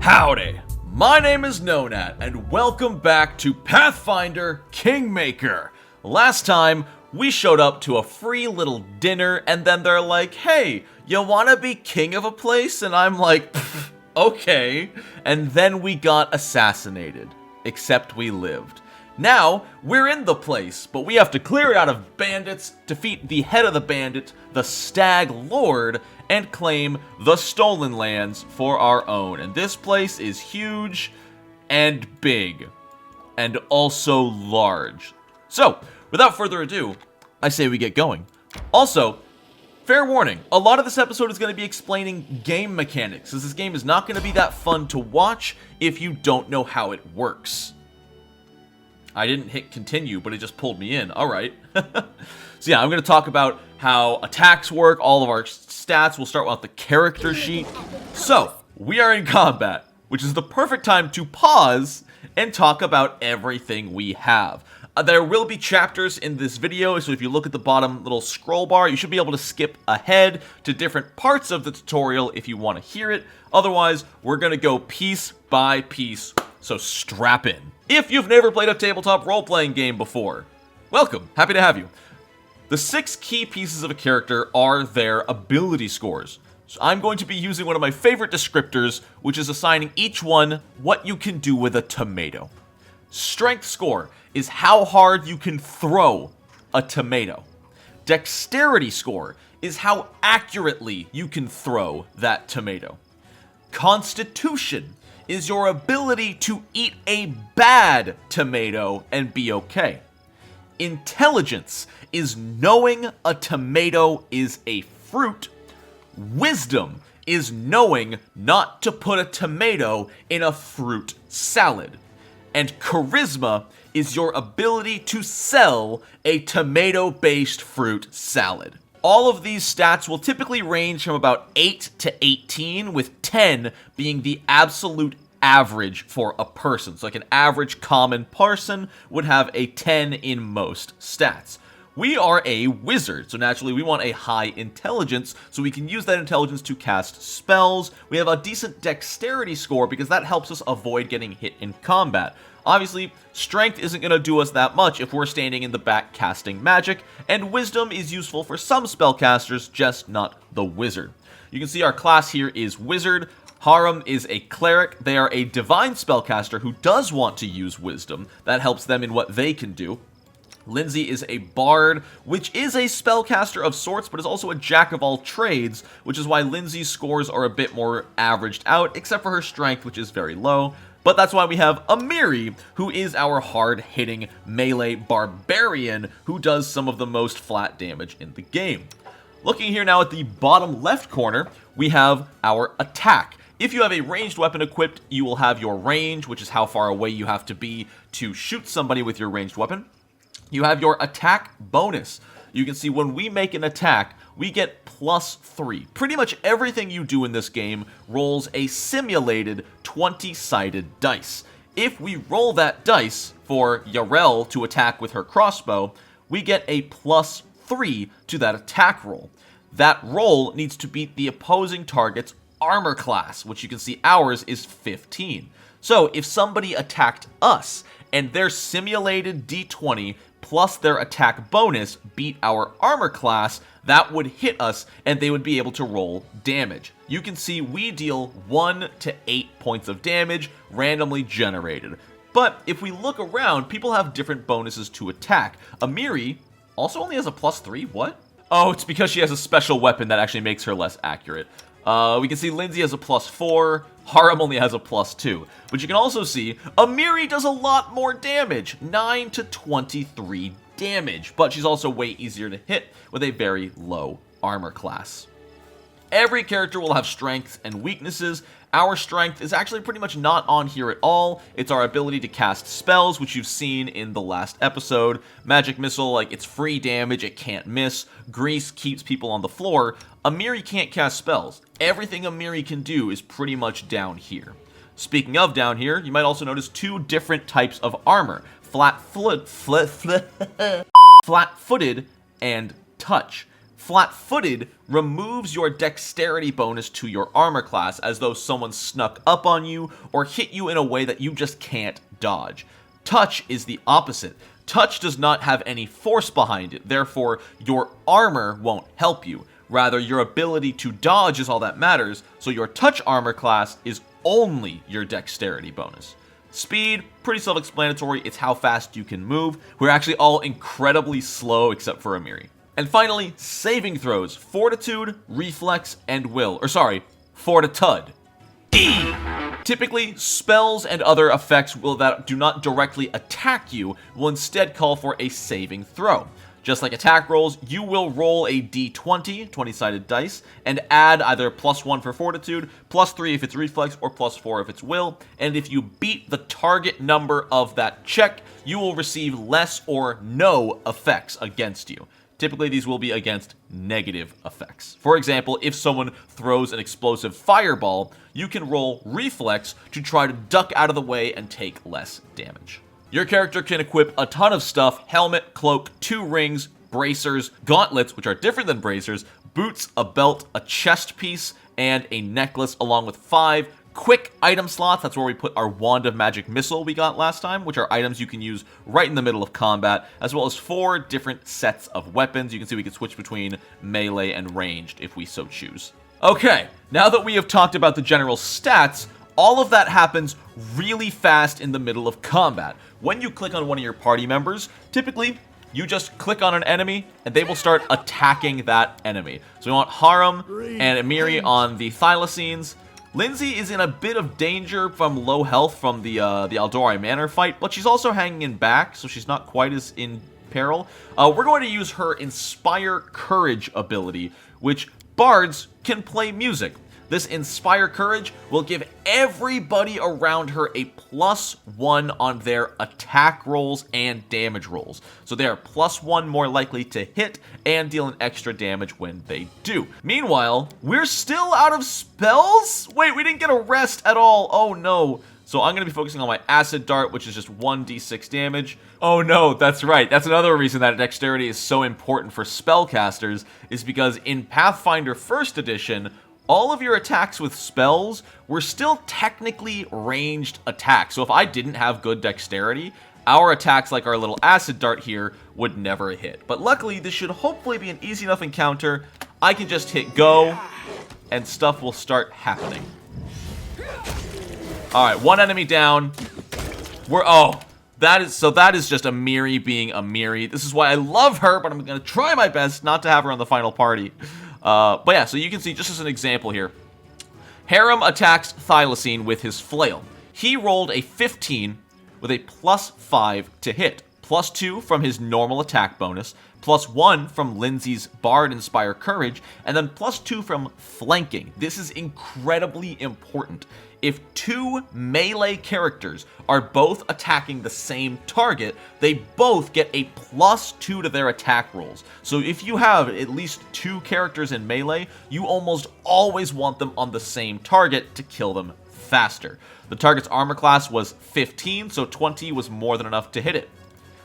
Howdy, my name is Nonat, and welcome back to Pathfinder Kingmaker. Last time, we showed up to a free little dinner, and then they're like, hey, you wanna be king of a place? And I'm like, okay. And then we got assassinated, except we lived. Now, we're in the place, but we have to clear it out of bandits, defeat the head of the bandit, the Stag Lord, and claim the stolen lands for our own. And this place is huge and big, and also large. So, without further ado, I say we get going. Also, fair warning, a lot of this episode is going to be explaining game mechanics, because this game is not going to be that fun to watch if you don't know how it works. I didn't hit continue, but it just pulled me in. Alright. So yeah, I'm going to talk about how attacks work, all of our stats. We'll start with the character sheet. So, we are in combat, which is the perfect time to pause and talk about everything we have. There will be chapters in this video, so if you look at the bottom little scroll bar, you should be able to skip ahead to different parts of the tutorial if you want to hear it. Otherwise, we're going to go piece by piece, so strap in. If you've never played a tabletop role-playing game before, welcome, happy to have you. The 6 key pieces of a character are their ability scores. So I'm going to be using one of my favorite descriptors, which is assigning each one what you can do with a tomato. Strength score is how hard you can throw a tomato. Dexterity score is how accurately you can throw that tomato. Constitution is your ability to eat a bad tomato and be okay. Intelligence is knowing a tomato is a fruit. Wisdom is knowing not to put a tomato in a fruit salad. And charisma is your ability to sell a tomato-based fruit salad. All of these stats will typically range from about 8 to 18, with 10 being the absolute average for a person. So like an average common person would have a 10 in most stats. We are a wizard, so naturally we want a high intelligence, so we can use that intelligence to cast spells. We have a decent dexterity score because that helps us avoid getting hit in combat. Obviously, strength isn't going to do us that much if we're standing in the back casting magic, and wisdom is useful for some spellcasters, just not the wizard. You can see our class here is wizard. Harum is a cleric. They are a divine spellcaster who does want to use wisdom. That helps them in what they can do. Lindsay is a bard, which is a spellcaster of sorts, but is also a jack of all trades, which is why Lindsay's scores are a bit more averaged out, except for her strength, which is very low. But that's why we have Amiri, who is our hard-hitting melee barbarian, who does some of the most flat damage in the game. Looking here now at the bottom left corner, we have our attack. If you have a ranged weapon equipped, you will have your range, which is how far away you have to be to shoot somebody with your ranged weapon. You have your attack bonus. You can see when we make an attack, we get +3. Pretty much everything you do in this game rolls a simulated 20-sided dice. If we roll that dice for Jarell to attack with her crossbow, we get a +3 to that attack roll. That roll needs to beat the opposing target's armor class, which you can see ours is 15. So if somebody attacked us and their simulated d20 plus their attack bonus beat our armor class, that would hit us and they would be able to roll damage. You can see we deal 1 to 8 points of damage randomly generated. But if we look around, people have different bonuses to attack. Amiri also only has a +3, what? Oh, it's because she has a special weapon that actually makes her less accurate. We can see Lindsay has a +4, Harum only has a +2. But you can also see Amiri does a lot more damage, 9 to 23 damage. But she's also way easier to hit with a very low armor class. Every character will have strengths and weaknesses. Our strength is actually pretty much not on here at all. It's our ability to cast spells, which you've seen in the last episode. Magic Missile, like, it's free damage, it can't miss. Grease keeps people on the floor. Amiri can't cast spells. Everything Amiri can do is pretty much down here. Speaking of down here, you might also notice 2 different types of armor. Flat-footed and touch. Flat-footed removes your dexterity bonus to your armor class, as though someone snuck up on you or hit you in a way that you just can't dodge. Touch is the opposite. Touch does not have any force behind it, therefore your armor won't help you. Rather, your ability to dodge is all that matters, so your touch armor class is only your dexterity bonus. Speed, pretty self-explanatory, it's how fast you can move. We're actually all incredibly slow except for Amiri. And finally, saving throws, fortitude, reflex, and will. Or sorry, fortitude. Typically, spells and other effects that do not directly attack you will instead call for a saving throw. Just like attack rolls, you will roll a d20, 20-sided dice, and add either +1 for fortitude, +3 if it's reflex, or +4 if it's will, and if you beat the target number of that check, you will receive less or no effects against you. Typically, these will be against negative effects. For example, if someone throws an explosive fireball, you can roll reflex to try to duck out of the way and take less damage. Your character can equip a ton of stuff: helmet, cloak, 2 rings, bracers, gauntlets, which are different than bracers, boots, a belt, a chest piece, and a necklace, along with 5 quick item slots. That's where we put our Wand of Magic Missile we got last time, which are items you can use right in the middle of combat, as well as 4 different sets of weapons. You can see we can switch between melee and ranged if we so choose. Okay, now that we have talked about the general stats, all of that happens really fast in the middle of combat. When you click on one of your party members, typically you just click on an enemy and they will start attacking that enemy. So we want Haram and Amiri on the Thylacines. Lindsay is in a bit of danger from low health from the Aldori Manor fight, but she's also hanging in back, so she's not quite as in peril. We're going to use her Inspire Courage ability, which bards can play music. This Inspire Courage will give everybody around her a +1 on their attack rolls and damage rolls. So they are +1 more likely to hit and deal an extra damage when they do. Meanwhile, we're still out of spells? Wait, we didn't get a rest at all. Oh no. So I'm going to be focusing on my Acid Dart, which is just 1d6 damage. Oh no, that's right. That's another reason that Dexterity is so important for spellcasters, is because in Pathfinder 1st Edition, all of your attacks with spells were still technically ranged attacks. So if I didn't have good dexterity, our attacks like our little Acid Dart here would never hit. But luckily, this should hopefully be an easy enough encounter. I can just hit go, and stuff will start happening. Alright, 1 enemy down. That is just Amiri being Amiri. This is why I love her, but I'm going to try my best not to have her on the final party. But yeah, so you can see, just as an example here, Haram attacks Thylacine with his flail. He rolled a 15 with a +5 to hit, +2 from his normal attack bonus, +1 from Lindsay's Bard Inspire Courage, and then +2 from flanking. This is incredibly important. If 2 melee characters are both attacking the same target, they both get a +2 to their attack rolls. So if you have at least 2 characters in melee, you almost always want them on the same target to kill them faster. The target's armor class was 15, so 20 was more than enough to hit it.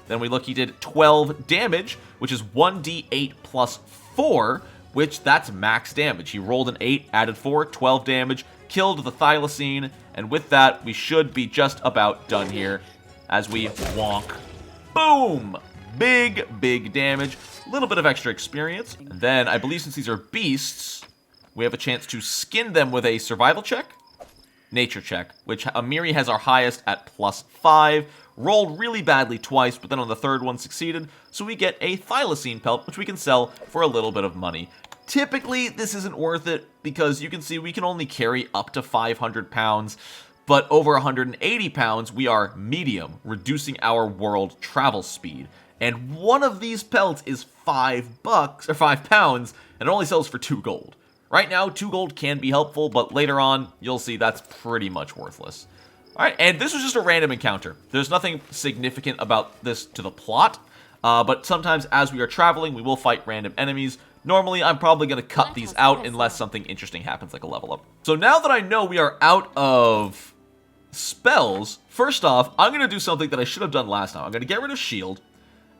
Then we look, he did 12 damage, which is 1d8 +4, which that's max damage. He rolled an 8, added 4, 12 damage, killed the Thylacine, and with that, we should be just about done here as we wonk. Boom! Big damage. A little bit of extra experience. And then, I believe since these are beasts, we have a chance to skin them with a survival check. Nature check, which Amiri has our highest at +5. Rolled really badly twice, but then on the third one succeeded, so we get a Thylacine pelt, which we can sell for a little bit of money. Typically, this isn't worth it, because you can see we can only carry up to 500 pounds, but over 180 pounds, we are medium, reducing our world travel speed. And one of these pelts is $5, or 5 pounds, and it only sells for 2 gold. Right now, 2 gold can be helpful, but later on, you'll see that's pretty much worthless. Alright, and this was just a random encounter. There's nothing significant about this to the plot, but sometimes as we are traveling, we will fight random enemies. Normally, I'm probably going to cut these out unless something interesting happens, like a level up. So now that I know we are out of spells, first off, I'm going to do something that I should have done last time. I'm going to get rid of shield,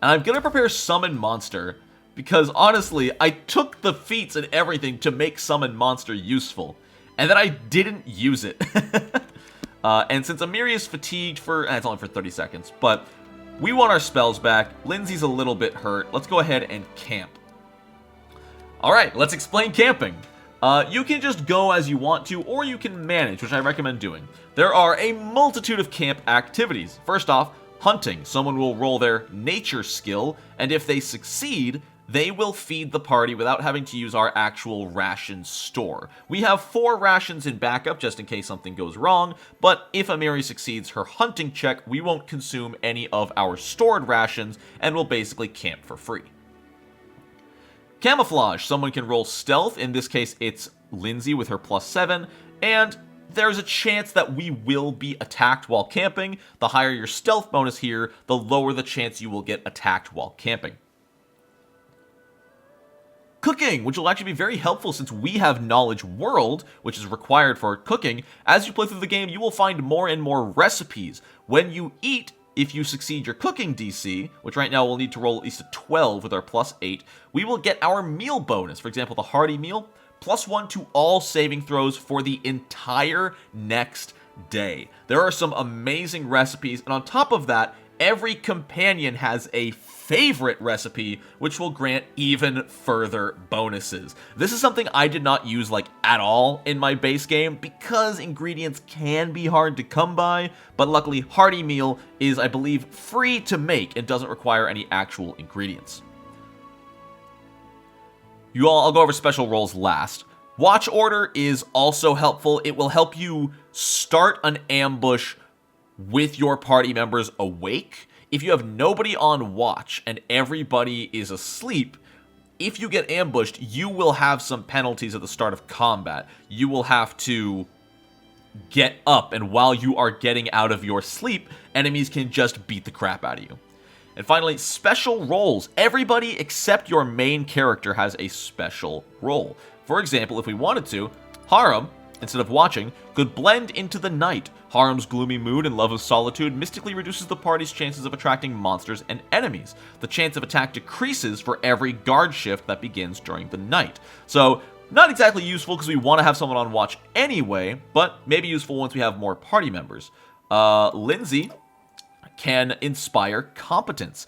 and I'm going to prepare Summon Monster, because honestly, I took the feats and everything to make Summon Monster useful, and then I didn't use it. And since Amiri is fatigued for, it's only for 30 seconds, but we want our spells back. Lindsay's a little bit hurt. Let's go ahead and camp. Alright, let's explain camping. You can just go as you want to, or you can manage, which I recommend doing. There are a multitude of camp activities. First off, hunting. Someone will roll their nature skill, and if they succeed, they will feed the party without having to use our actual ration store. We have 4 rations in backup just in case something goes wrong, but if Amiri succeeds her hunting check, we won't consume any of our stored rations and will basically camp for free. Camouflage. Someone can roll stealth. In this case, it's Lindsay with her +7, and there's a chance that we will be attacked while camping. The higher your stealth bonus here, the lower the chance you will get attacked while camping. Cooking, which will actually be very helpful since we have Knowledge World, which is required for cooking. As you play through the game, you will find more and more recipes. When you eat, if you succeed your cooking DC, which right now we'll need to roll at least a 12 with our +8, we will get our meal bonus. For example, the Hearty meal, +1 to all saving throws for the entire next day. There are some amazing recipes, and on top of that, every companion has a favorite recipe, which will grant even further bonuses. This is something I did not use at all in my base game because ingredients can be hard to come by, but luckily Hearty Meal is, I believe, free to make and doesn't require any actual ingredients. I'll go over special roles last. Watch Order is also helpful. It will help you start an ambush with your party members awake. If you have nobody on watch and everybody is asleep, if you get ambushed, you will have some penalties at the start of combat. You will have to get up, and while you are getting out of your sleep, enemies can just beat the crap out of you. And finally, special roles. Everybody except your main character has a special role. For example, if we wanted to, Harem, instead of watching, could blend into the night. Harem's gloomy mood and love of solitude mystically reduces the party's chances of attracting monsters and enemies. The chance of attack decreases for every guard shift that begins during the night. So, not exactly useful because we want to have someone on watch anyway, but maybe useful once we have more party members. Lindsay can inspire competence.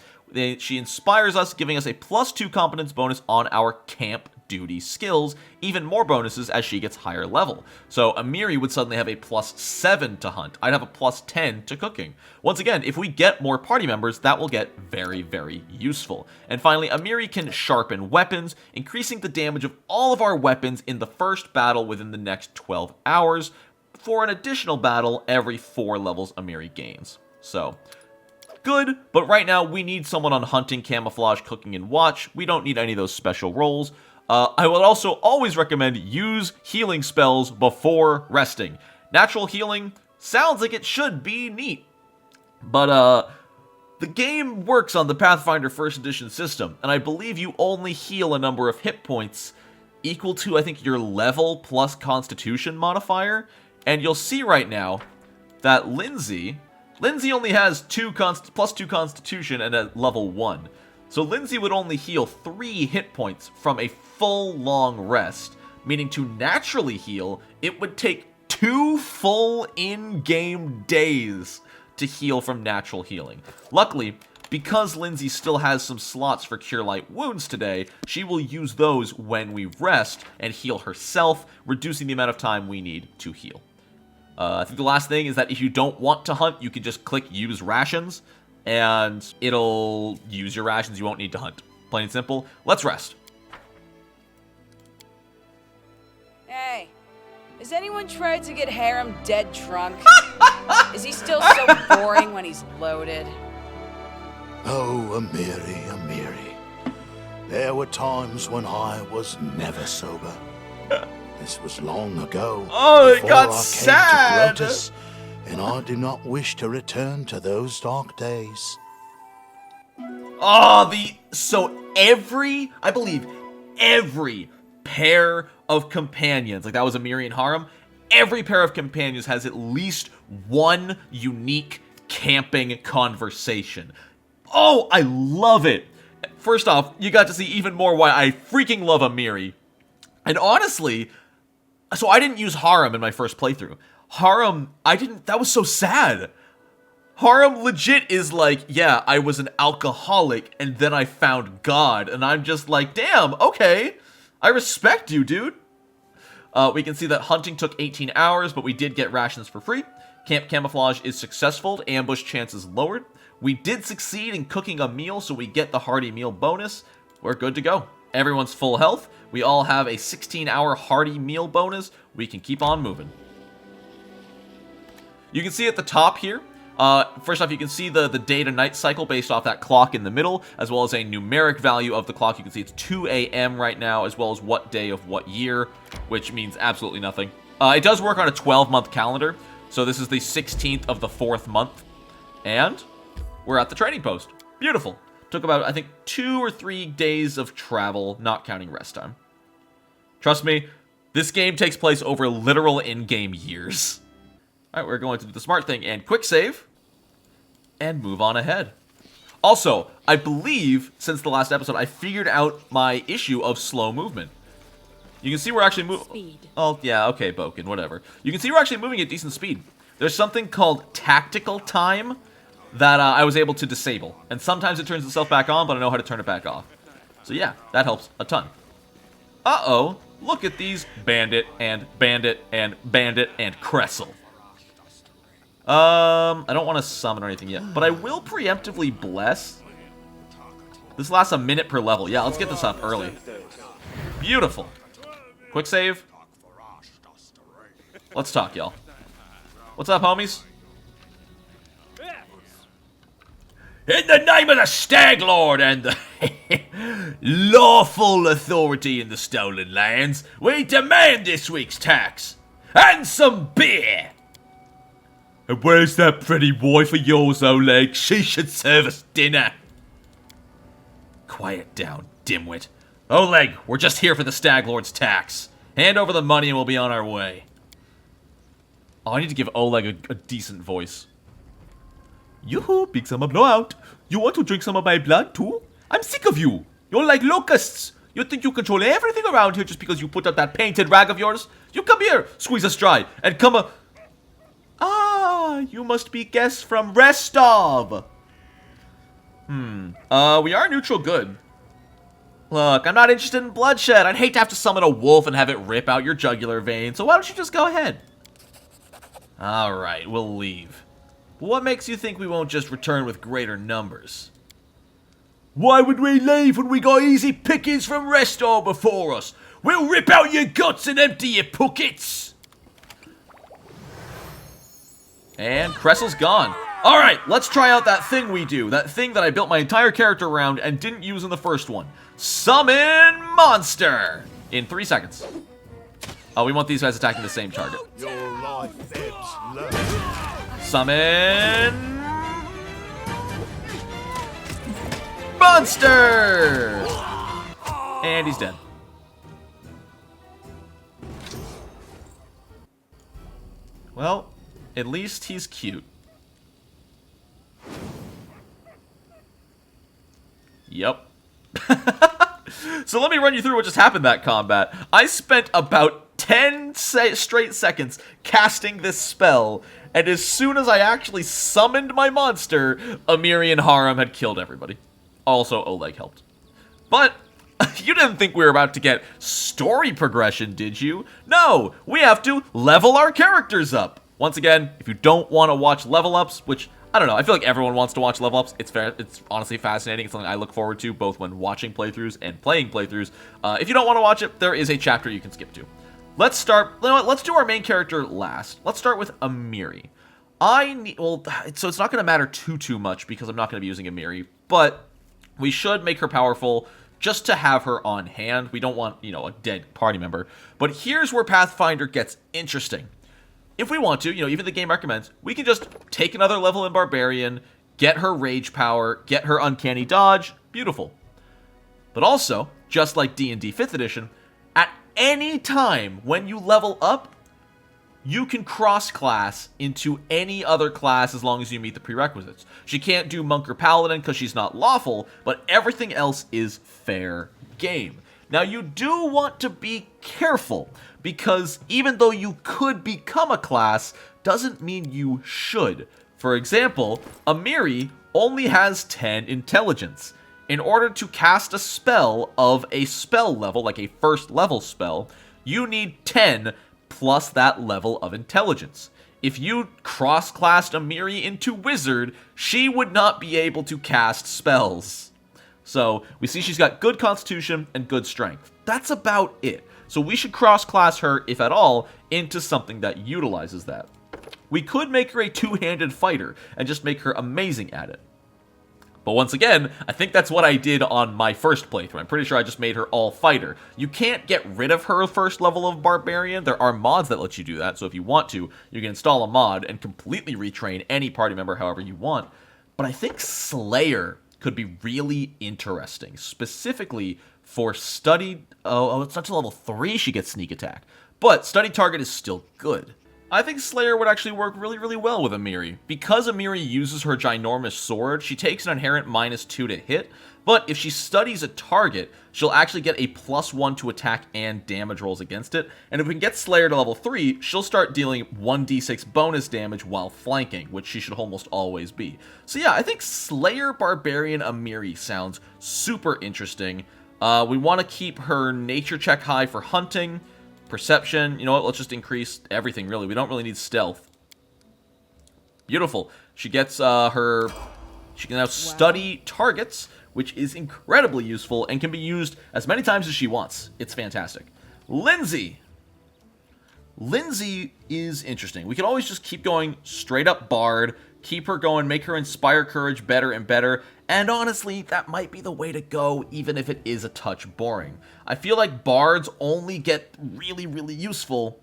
She inspires us, giving us a +2 competence bonus on our camp duty skills, even more bonuses as she gets higher level. So Amiri would suddenly have a +7 to hunt. I'd have a +10 to cooking. Once again, if we get more party members, that will get very, very useful. And finally, Amiri can sharpen weapons, increasing the damage of all of our weapons in the first battle within the next 12 hours, for an additional battle every 4 levels Amiri gains. So, good, but right now we need someone on hunting, camouflage, cooking, and watch. We don't need any of those special roles. I would also always recommend use healing spells before resting. Natural healing sounds like it should be neat, but the game works on the Pathfinder 1st Edition system, and I believe you only heal a number of hit points equal to, I think, your level plus Constitution modifier, and you'll see right now that Lindsay only has +2 Constitution and at level 1. So Lindsay would only heal 3 hit points from a full long rest, meaning to naturally heal, it would take 2 full in-game days to heal from natural healing. Luckily, because Lindsay still has some slots for Cure Light Wounds today, she will use those when we rest and heal herself, reducing the amount of time we need to heal. I think the last thing is that if you don't want to hunt, you can just click Use Rations, and it'll use your rations. You won't need to hunt. Plain and simple. Let's rest. Hey, has anyone tried to get Harem dead drunk? Is he still so boring when he's loaded? Oh, Amiri, Amiri. There were times when I was never sober. This was long ago. Oh, it got before I sad. came to Grotus, and I do not wish to return to those dark days. Oh, I believe every pair of companions, like that was Amiri and Harem, every pair of companions has at least one unique camping conversation. Oh, I love it. First off, you got to see even more why I freaking love Amiri. And honestly, so I didn't use Harem in my first playthrough. Harem, that was so sad. Harem legit is like, yeah, I was an alcoholic and then I found God. And I'm just like, damn, okay. I respect you, dude. We can see that hunting took 18 hours, but we did get rations for free. Camp camouflage is successful, ambush chances lowered. We did succeed in cooking a meal, so we get the hearty meal bonus. We're good to go. Everyone's full health. We all have a 16-hour hearty meal bonus. We can keep on moving. You can see at the top here, first off, you can see the day to night cycle based off that clock in the middle, as well as a numeric value of the clock. You can see it's 2 a.m. right now, as well as what day of what year, which means absolutely nothing. It does work on a 12-month calendar, so this is the 16th of the 4th month, and we're at the trading post. Beautiful. Took about, I think, 2 or 3 days of travel, not counting rest time. Trust me, this game takes place over literal in-game years. All right, we're going to do the smart thing and quick save and move on ahead. Also, I believe since the last episode, I figured out my issue of slow movement. You can see we're actually moving. Oh, yeah, okay, Boken, whatever. You can see we're actually moving at decent speed. There's something called tactical time that I was able to disable. And sometimes it turns itself back on, but I know how to turn it back off. So yeah, that helps a ton. Uh-oh, look at these Bandit and Bandit and Bandit and Cressel. I don't want to summon or anything yet, but I will preemptively bless. This lasts a minute per level. Yeah, let's get this up early. Beautiful. Quick save. Let's talk, y'all. What's up, homies? In the name of the Stag Lord and the lawful authority in the stolen lands, we demand this week's tax. And some beer. And where's that pretty wife of yours, Oleg? She should serve us dinner. Quiet down, dimwit. Oleg, we're just here for the Stag Lord's tax. Hand over the money and we'll be on our way. Oh, I need to give Oleg a decent voice. Yoo-hoo, big summer blowout. You want to drink some of my blood too? I'm sick of you. You're like locusts. You think you control everything around here just because you put up that painted rag of yours? You come here, squeeze us dry, and come Ah, you must be guests from Restov. We are neutral good. Look, I'm not interested in bloodshed. I'd hate to have to summon a wolf and have it rip out your jugular vein, so why don't you just go ahead? Alright, we'll leave. What makes you think we won't just return with greater numbers? Why would we leave when we got easy pickings from Restov before us? We'll rip out your guts and empty your pockets! And Cressel's gone. Alright, let's try out that thing we do. That thing that I built my entire character around and didn't use in the first one. Summon Monster! In 3 seconds. Oh, we want these guys attacking the same target. Your life ebbs low. Summon... Monster! And he's dead. Well, at least he's cute. Yep. So let me run you through what just happened that combat. I spent about 10 straight seconds casting this spell, and as soon as I actually summoned my monster, Amiri and Harem had killed everybody. Also, Oleg helped. But you didn't think we were about to get story progression, did you? No, we have to level our characters up. Once again, if you don't want to watch level ups, which, I don't know, I feel like everyone wants to watch level ups. It's fair. It's honestly fascinating. It's something I look forward to both when watching playthroughs and playing playthroughs. If you don't want to watch it, there is a chapter you can skip to. Let's start, you know what, let's do our main character last. Let's start with Amiri. So it's not going to matter too much because I'm not going to be using Amiri, but we should make her powerful just to have her on hand. We don't want, a dead party member. But here's where Pathfinder gets interesting. If we want to, even the game recommends, we can just take another level in Barbarian, get her Rage Power, get her Uncanny Dodge, beautiful. But also, just like D&D 5th Edition, at any time when you level up, you can cross-class into any other class as long as you meet the prerequisites. She can't do Monk or Paladin because she's not lawful, but everything else is fair game. Now, you do want to be careful, because even though you could become a class, doesn't mean you should. For example, Amiri only has 10 intelligence. In order to cast a spell of a spell level, like a first level spell, you need 10 plus that level of intelligence. If you cross-classed Amiri into Wizard, she would not be able to cast spells. So, we see she's got good constitution and good strength. That's about it. So we should cross-class her, if at all, into something that utilizes that. We could make her a two-handed fighter and just make her amazing at it. But once again, I think that's what I did on my first playthrough. I'm pretty sure I just made her all fighter. You can't get rid of her first level of Barbarian. There are mods that let you do that, so if you want to, you can install a mod and completely retrain any party member however you want. But I think Slayer could be really interesting, specifically for studied... Oh, it's not to level 3 she gets sneak attack. But studied target is still good. I think Slayer would actually work really, really well with Amiri. Because Amiri uses her ginormous sword, she takes an inherent -2 to hit, but if she studies a target, she'll actually get a +1 to attack and damage rolls against it, and if we can get Slayer to level 3, she'll start dealing 1d6 bonus damage while flanking, which she should almost always be. So yeah, I think Slayer Barbarian Amiri sounds super interesting. We want to keep her nature check high for hunting, perception. You know what, let's just increase everything, really. We don't really need stealth. Beautiful. She gets she can now study targets, which is incredibly useful and can be used as many times as she wants. It's fantastic. Lindsay. Lindsay is interesting. We can always just keep going straight up Bard, keep her going, make her Inspire Courage better and better, and honestly, that might be the way to go, even if it is a touch boring. I feel like Bards only get really, really useful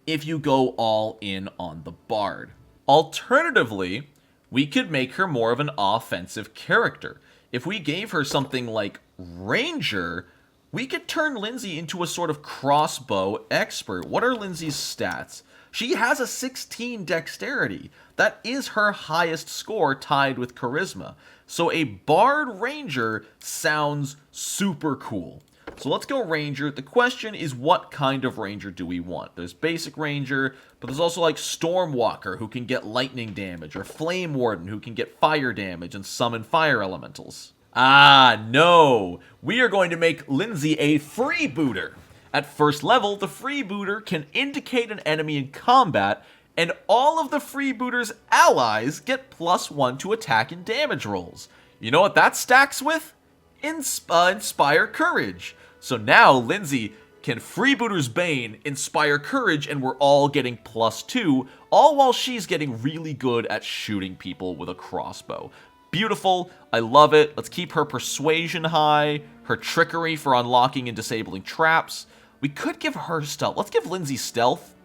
if you go all in on the Bard. Alternatively, we could make her more of an offensive character. If we gave her something like Ranger, we could turn Lindsay into a sort of crossbow expert. What are Lindsay's stats? She has a 16 dexterity. That is her highest score, tied with charisma. So a Bard Ranger sounds super cool. So let's go Ranger. The question is, what kind of Ranger do we want? There's Basic Ranger, but there's also like Stormwalker, who can get lightning damage, or Flame Warden, who can get fire damage and summon fire elementals. Ah, no! We are going to make Lindsay a freebooter. At first level, the freebooter can indicate an enemy in combat, and all of the freebooter's allies get +1 to attack and damage rolls. You know what that stacks with? Inspire Courage. So now Lindsay can Freebooter's Bane, Inspire Courage, and we're all getting +2, all while she's getting really good at shooting people with a crossbow. Beautiful. I love it. Let's keep her Persuasion high, her Trickery for unlocking and disabling traps. We could give her Stealth. Let's give Lindsay Stealth.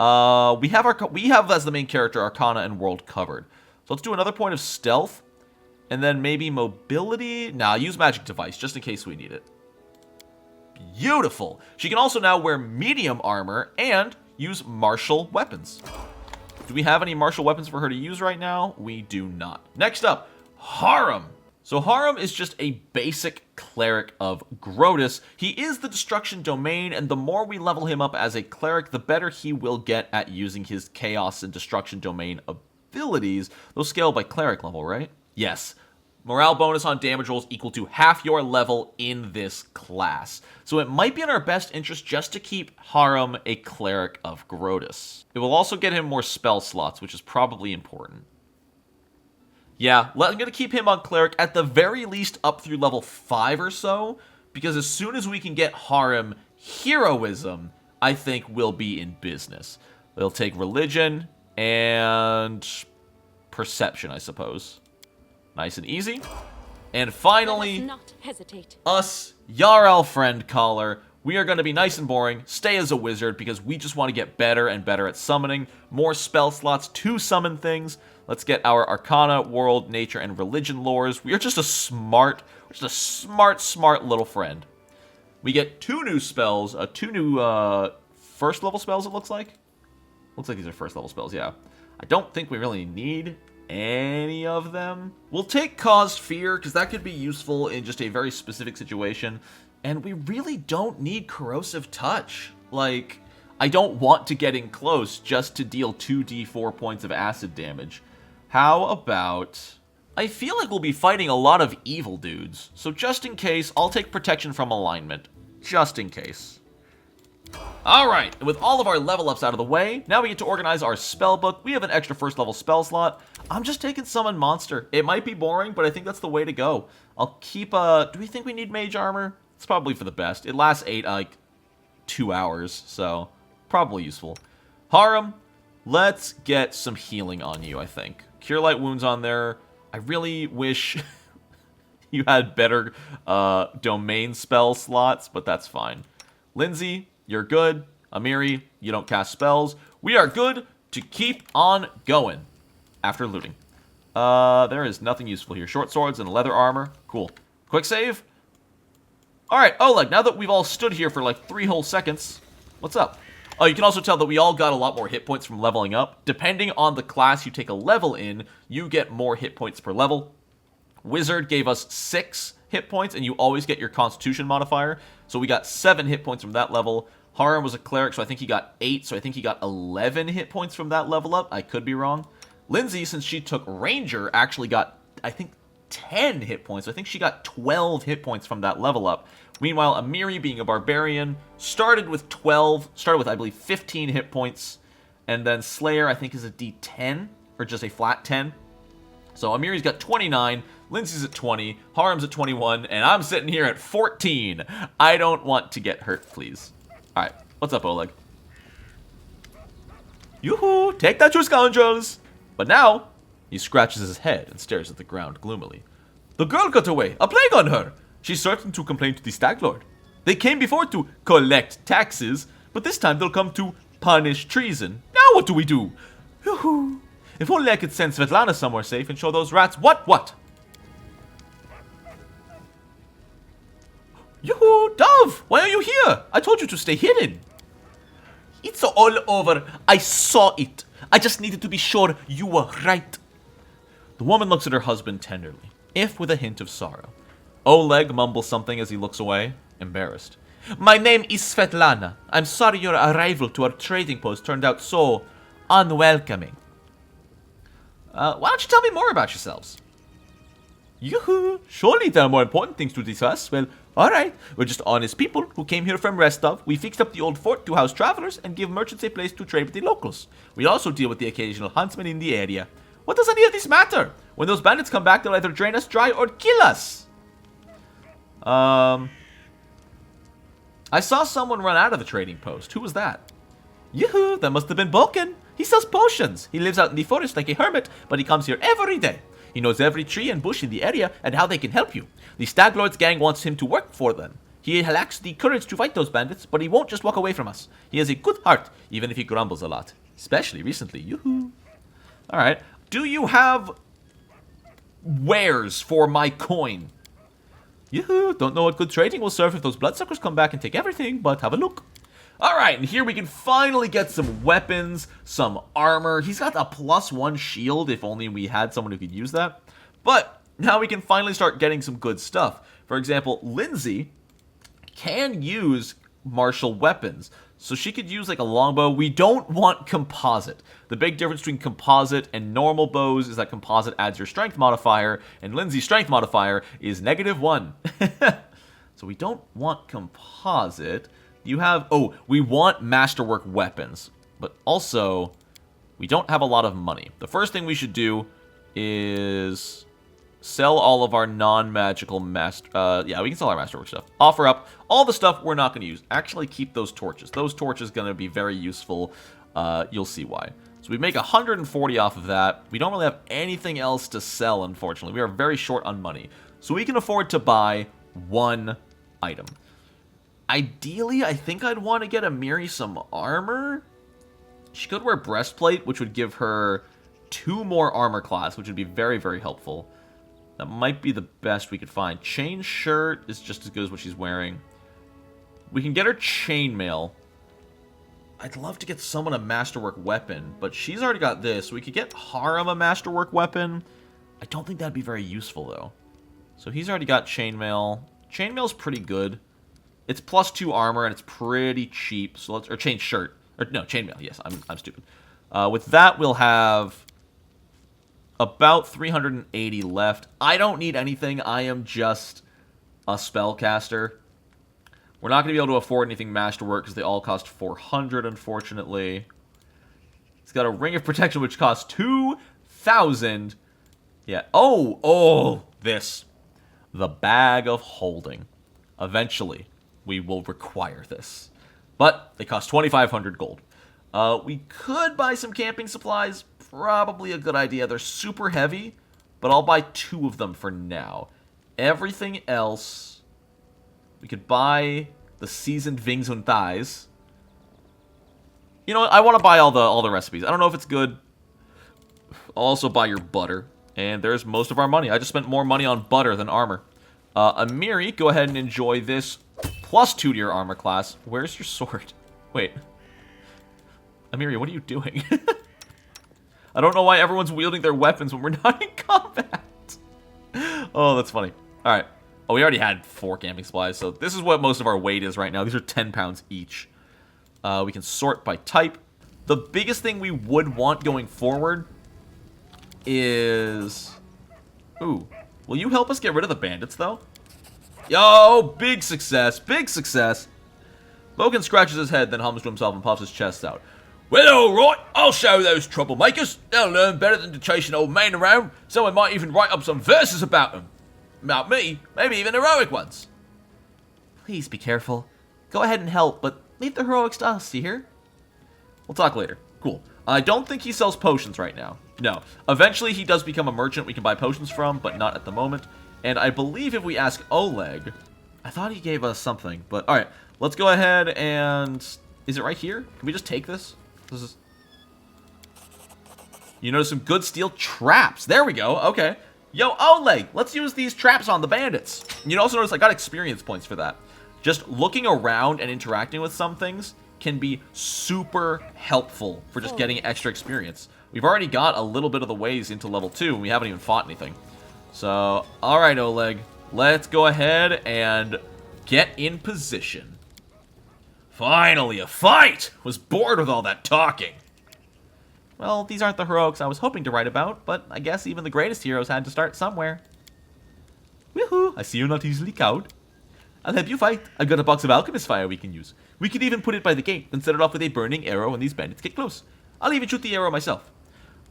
We have as the main character Arcana and World covered. So let's do another point of Stealth, and then maybe Mobility. Nah, use Magic Device just in case we need it. Beautiful. She can also now wear medium armor and use martial weapons. Do we have any martial weapons for her to use right now? We do not. Next up, Harem. So Harem is just a basic cleric of Grotus. He is the Destruction Domain, and the more we level him up as a cleric, the better he will get at using his Chaos and Destruction Domain abilities. Those scale by cleric level, right? Yes. Morale bonus on damage rolls equal to half your level in this class. So it might be in our best interest just to keep Harem a cleric of Grotus. It will also get him more spell slots, which is probably important. Yeah, I'm going to keep him on Cleric at the very least up through level 5 or so, because as soon as we can get Harem Heroism, I think we'll be in business. They'll take Religion and Perception, I suppose. Nice and easy. And finally, not hesitate. Us, Jarell Friendcaller. We are going to be nice and boring, stay as a wizard, because we just want to get better and better at summoning, more spell slots to summon things. Let's get our Arcana, World, Nature, and Religion lores. We are just a smart little friend. We get 2 new spells, 2 new first level spells, it looks like. Looks like these are first level spells, yeah. I don't think we really need any of them. We'll take Caused Fear, because that could be useful in just a very specific situation. And we really don't need Corrosive Touch. Like, I don't want to get in close just to deal 2d4 points of acid damage. How about... I feel like we'll be fighting a lot of evil dudes. So just in case, I'll take Protection from Alignment. Just in case. Alright, and with all of our level ups out of the way, now we get to organize our spell book. We have an extra first level spell slot. I'm just taking Summon Monster. It might be boring, but I think that's the way to go. I'll keep, do we think we need Mage Armor? It's probably for the best. It lasts 2 hours, so probably useful. Harem, let's get some healing on you, I think. Cure Light Wounds on there. I really wish you had better domain spell slots, but that's fine. Lindsay, you're good. Amiri, you don't cast spells. We are good to keep on going after looting. There is nothing useful here. Short swords and leather armor. Cool. Quick save. Alright, Oleg, now that we've all stood here for like 3 whole seconds, what's up? Oh, you can also tell that we all got a lot more hit points from leveling up. Depending on the class you take a level in, you get more hit points per level. Wizard gave us 6 hit points, and you always get your Constitution modifier. So we got 7 hit points from that level. Harem was a cleric, so I think he got 8, so I think he got 11 hit points from that level up. I could be wrong. Lindsay, since she took Ranger, actually got, I think, 10 hit points. So I think she got 12 hit points from that level up. Meanwhile, Amiri, being a barbarian, started with, I believe, 15 hit points. And then Slayer, I think, is a D10, or just a flat 10. So Amiri's got 29, Lindsay's at 20, Harem's at 21, and I'm sitting here at 14. I don't want to get hurt, please. Alright, what's up, Oleg? Yoo-hoo! Take that, you scoundrels! But now, he scratches his head and stares at the ground gloomily. The girl got away! A plague on her! She's certain to complain to the Stag Lord. They came before to collect taxes, but this time they'll come to punish treason. Now what do we do? Yoo-hoo! If only I could send Svetlana somewhere safe and show those rats what? Yoo-hoo! Dove! Why are you here? I told you to stay hidden. It's all over. I saw it. I just needed to be sure you were right. The woman looks at her husband tenderly, if with a hint of sorrow. Oleg mumbles something as he looks away, embarrassed. My name is Svetlana. I'm sorry your arrival to our trading post turned out so unwelcoming. Why don't you tell me more about yourselves? Yoo-hoo! Surely there are more important things to discuss. Well, alright. We're just honest people who came here from Restov. We fixed up the old fort to house travelers and give merchants a place to trade with the locals. We also deal with the occasional huntsman in the area. What does any of this matter? When those bandits come back, they'll either drain us dry or kill us. I saw someone run out of the trading post. Who was that? Yoo-hoo! That must have been Balkan. He sells potions. He lives out in the forest like a hermit, but he comes here every day. He knows every tree and bush in the area and how they can help you. The Stag Lord's gang wants him to work for them. He lacks the courage to fight those bandits, but he won't just walk away from us. He has a good heart, even if he grumbles a lot. Especially recently. Yoo-hoo. Alright. Do you have wares for my coin? Yoo-hoo. Don't know what good trading will serve if those bloodsuckers come back and take everything, but have a look. Alright, and here we can finally get some weapons, some armor. He's got a +1 shield, if only we had someone who could use that. But now we can finally start getting some good stuff. For example, Lindsay can use martial weapons. So she could use like a longbow. We don't want composite. The big difference between composite and normal bows is that composite adds your strength modifier, and Lindsay's strength modifier is -1. So we don't want composite. You have, oh, we want masterwork weapons, but also we don't have a lot of money. The first thing we should do is sell all of our non-magical yeah, we can sell our masterwork stuff. Offer up all the stuff we're not going to use. Actually, keep those torches. Those torches going to be very useful. You'll see why. So we make 140 off of that. We don't really have anything else to sell, unfortunately. We are very short on money. So we can afford to buy 1 item. Ideally, I think I'd want to get Amiri some armor. She could wear breastplate, which would give her 2 more armor class, which would be very, very helpful. That might be the best we could find. Chain shirt is just as good as what she's wearing. We can get her chainmail. I'd love to get someone a masterwork weapon, but she's already got this. We could get Harem a masterwork weapon. I don't think that'd be very useful, though. So he's already got chainmail. Chainmail's pretty good. It's +2 armor, and it's pretty cheap. So let's... Or chain shirt. Or, no, chainmail. Yes, I'm stupid. With that, we'll have about 380 left. I don't need anything. I am just a spellcaster. We're not going to be able to afford anything masterwork because they all cost 400, unfortunately. He's got a Ring of Protection, which costs 2,000. Yeah. Oh, this. The Bag of Holding. Eventually, we will require this. But they cost 2,500 gold. We could buy some camping supplies. Probably a good idea. They're super heavy, but I'll buy 2 of them for now. Everything else... We could buy the seasoned Vings und Thighs. You know what? I want to buy all the recipes. I don't know if it's good. I'll also buy your butter. And there's most of our money. I just spent more money on butter than armor. Amiri, go ahead and enjoy this. +2 to your armor class. Where's your sword? Wait. Amiri, what are you doing? I don't know why everyone's wielding their weapons when we're not in combat. Oh, that's funny. Alright. Oh, we already had 4 camping supplies, so this is what most of our weight is right now. These are 10 pounds each. We can sort by type. The biggest thing we would want going forward is... Ooh. Will you help us get rid of the bandits, though? Yo, big success. Big success. Logan scratches his head, then hums to himself and puffs his chest out. Well, alright. I'll show those troublemakers. They'll learn better than to chase an old man around. Someone might even write up some verses about them. About me, maybe even heroic ones. Please be careful. Go ahead and help, but leave the heroics to us, you hear? We'll talk later. Cool. I don't think he sells potions right now. No. Eventually, he does become a merchant we can buy potions from, but not at the moment. And I believe if we ask Oleg... I thought he gave us something, but... Alright, let's go ahead and... Is it right here? Can we just take this? This is... You notice some good steel traps. There we go. Okay. Yo, Oleg, let's use these traps on the bandits. You also notice I got experience points for that. Just looking around and interacting with some things can be super helpful for just getting extra experience. We've already got a little bit of the ways into level 2, and we haven't even fought anything. So, alright, Oleg, let's go ahead and get in position. Finally, a fight! Was bored with all that talking. Well, these aren't the heroics I was hoping to write about, but I guess even the greatest heroes had to start somewhere. Woohoo! I see you're not easily cowed. I'll help you fight. I've got a box of alchemist fire we can use. We could even put it by the gate, then set it off with a burning arrow when these bandits get close. I'll even shoot the arrow myself.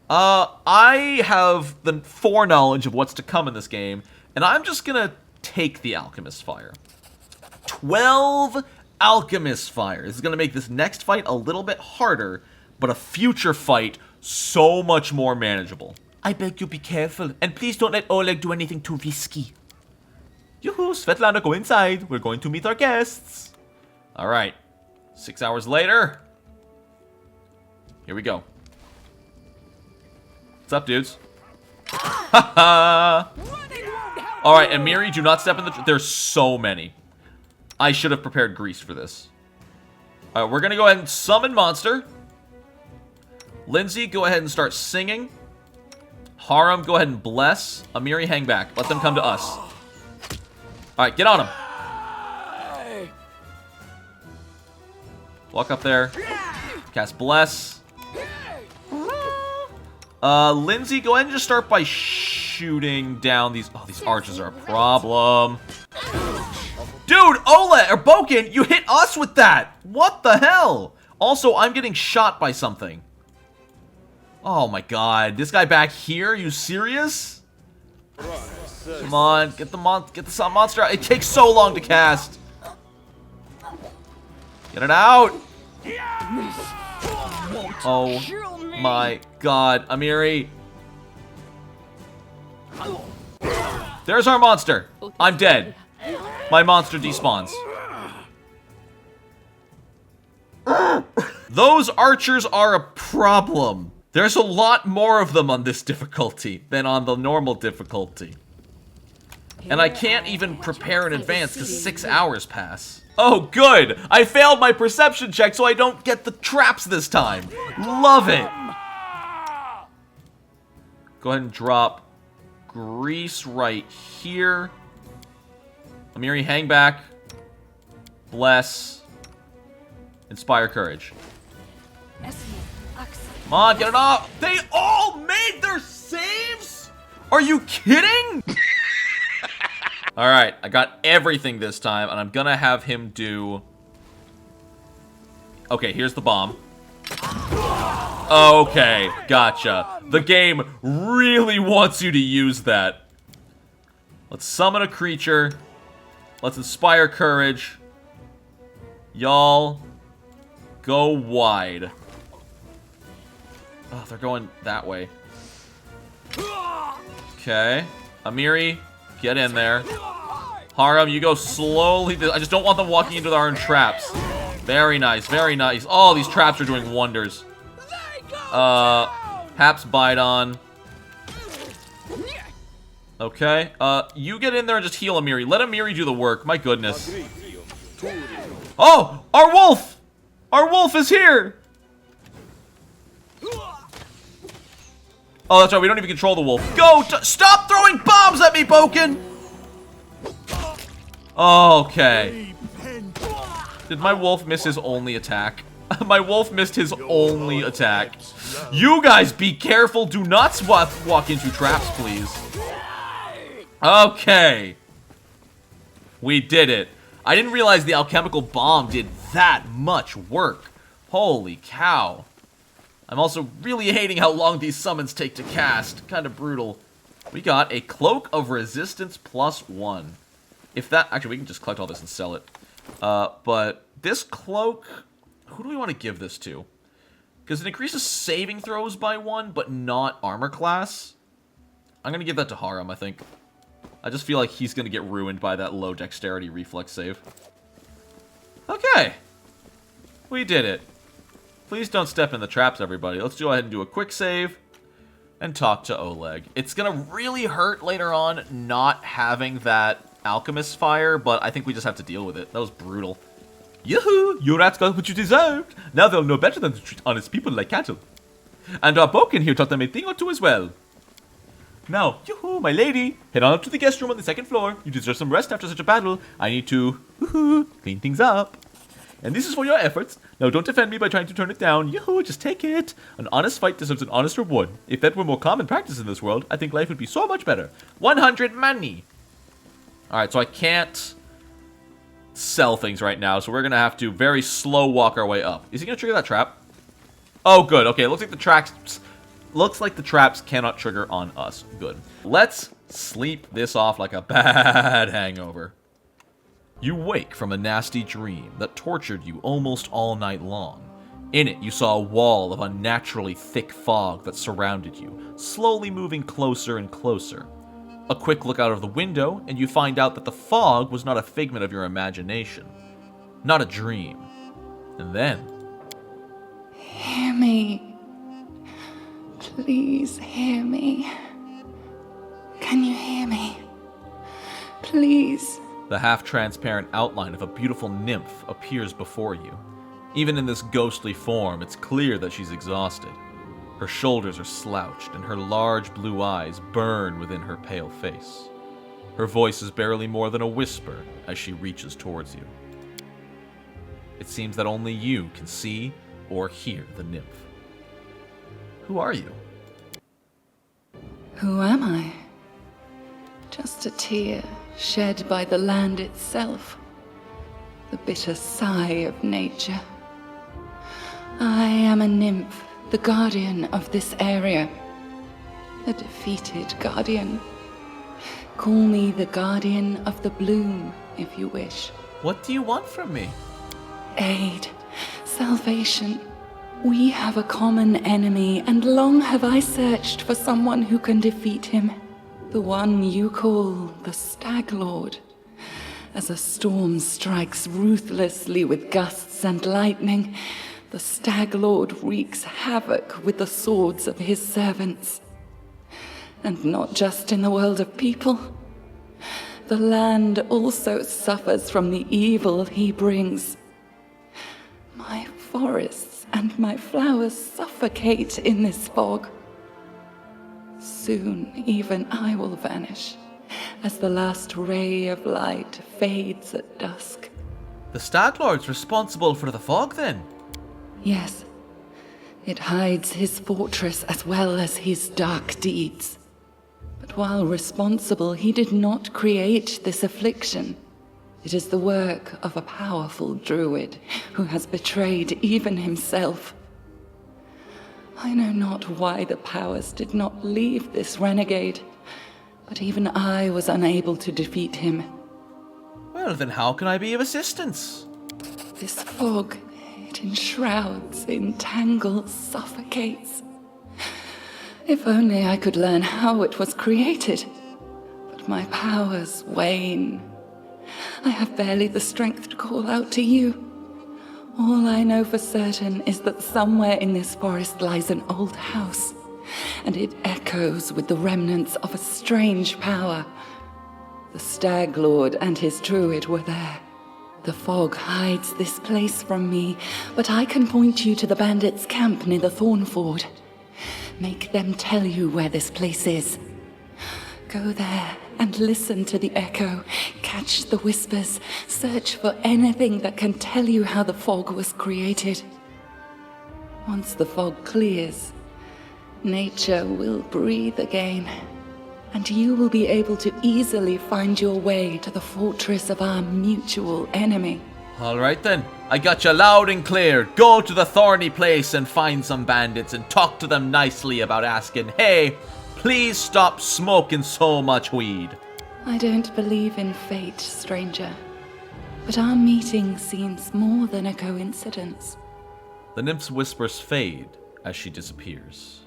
I have the foreknowledge of what's to come in this game, and I'm just gonna take the alchemist fire. 12 alchemist fire. This is gonna make this next fight a little bit harder, but a future fight so much more manageable. I beg you be careful, and please don't let Oleg do anything too risky. Yoo-hoo, Svetlana, go inside. We're going to meet our guests. Alright. 6 hours later. Here we go. What's up, dudes? Haha! Alright, Amiri, do not step in the... There's so many. I should have prepared grease for this. Alright, we're gonna go ahead and summon monster. Lindsay, go ahead and start singing. Harem, go ahead and bless. Amiri, hang back. Let them come to us. Alright, get on him. Walk up there. Cast bless. Lindsay, go ahead and just start by shooting down these... Oh, these archers are a problem. Dude, Oleg, or Boken, you hit us with that! What the hell? Also, I'm getting shot by something. Oh my god, this guy back here? Are you serious? Come on, get the monster out. It takes so long to cast. Get it out. Oh my god, Amiri. There's our monster. I'm dead. My monster despawns. Those archers are a problem. There's a lot more of them on this difficulty than on the normal difficulty. And I can't even prepare in advance because 6 hours pass. Oh, good! I failed my perception check so I don't get the traps this time. Love it! Go ahead and drop grease right here. Amiri, hang back. Bless. Inspire courage. Come on, get it off! They all made their saves?! Are you kidding?! Alright, I got everything this time, and I'm gonna have him do... Okay, here's the bomb. Okay, gotcha. The game really wants you to use that. Let's summon a creature. Let's inspire courage. Y'all, go wide. Oh, they're going that way. Okay. Amiri, get in there. Haram, you go slowly. I just don't want them walking into our own traps. Very nice, very nice. Oh, these traps are doing wonders. Haps bite on. Okay. You get in there and just heal Amiri. Let Amiri do the work. My goodness. Oh, our wolf! Our wolf is here! Oh, that's right. We don't even control the wolf. Go! Stop throwing bombs at me, Boken! Okay. Did my wolf miss his only attack? My wolf missed his only attack. You guys be careful. Do not walk into traps, please. Okay. We did it. I didn't realize the alchemical bomb did that much work. Holy cow. I'm also really hating how long these summons take to cast. Kind of brutal. We got a Cloak of Resistance +1. If that... Actually, we can just collect all this and sell it. But this cloak... Who do we want to give this to? Because it increases saving throws by 1, but not armor class. I'm going to give that to Haram, I think. I just feel like he's going to get ruined by that low dexterity reflex save. Okay. We did it. Please don't step in the traps, everybody. Let's go ahead and do a quick save and talk to Oleg. It's going to really hurt later on not having that alchemist fire, but I think we just have to deal with it. That was brutal. Yoo-hoo! Your rats got what you deserved. Now they'll know better than to treat honest people like cattle. And our Boken here taught them a thing or two as well. Now, yoo-hoo, my lady, head on up to the guest room on the 2nd floor. You deserve some rest after such a battle. I need to, yoo-hoo, clean things up. And this is for your efforts. Now, don't defend me by trying to turn it down. Yoo-hoo, just take it. An honest fight deserves an honest reward. If that were more common practice in this world, I think life would be so much better. 100 money. Alright, so I can't sell things right now, so we're going to have to very slow walk our way up. Is he going to trigger that trap? Oh, good. Okay, it looks like the traps cannot trigger on us. Good. Let's sleep this off like a bad hangover. You wake from a nasty dream that tortured you almost all night long. In it, you saw a wall of unnaturally thick fog that surrounded you, slowly moving closer and closer. A quick look out of the window, and you find out that the fog was not a figment of your imagination. Not a dream. And then... Hear me. Please hear me. Can you hear me? Please. The half-transparent outline of a beautiful nymph appears before you. Even in this ghostly form, it's clear that she's exhausted. Her shoulders are slouched, and her large blue eyes burn within her pale face. Her voice is barely more than a whisper as she reaches towards you. It seems that only you can see or hear the nymph. Who are you? Who am I? Just a tear shed by the land itself. The bitter sigh of nature. I am a nymph, the guardian of this area. A defeated guardian. Call me the guardian of the bloom, if you wish. What do you want from me? Aid, salvation. We have a common enemy, and long have I searched for someone who can defeat him. The one you call the Stag Lord. As a storm strikes ruthlessly with gusts and lightning, the Stag Lord wreaks havoc with the swords of his servants. And not just in the world of people. the land also suffers from the evil he brings. My forests and my flowers suffocate in this fog. Soon even I will vanish, as the last ray of light fades at dusk. The Stag Lord's responsible for the fog, then? Yes, it hides his fortress as well as his dark deeds. But while responsible, he did not create this affliction. It is the work of a powerful druid who has betrayed even himself. I know not why the powers did not leave this renegade, but even I was unable to defeat him. Well, then how can I be of assistance? This fog, it enshrouds, entangles, suffocates. If only I could learn how it was created. But my powers wane. I have barely the strength to call out to you. All I know for certain is that somewhere in this forest lies an old house, and it echoes with the remnants of a strange power. The Stag Lord and his druid were there. The fog hides this place from me, but I can point you to the bandits' camp near the Thornford. Make them tell you where this place is. Go there and listen to the echo, catch the whispers, search for anything that can tell you how the fog was created. Once the fog clears, nature will breathe again, and you will be able to easily find your way to the fortress of our mutual enemy. All right then, I got you loud and clear. Go to the thorny place and find some bandits and talk to them nicely about asking, hey, please stop smoking so much weed. I don't believe in fate, stranger, but our meeting seems more than a coincidence. The nymph's whispers fade as she disappears.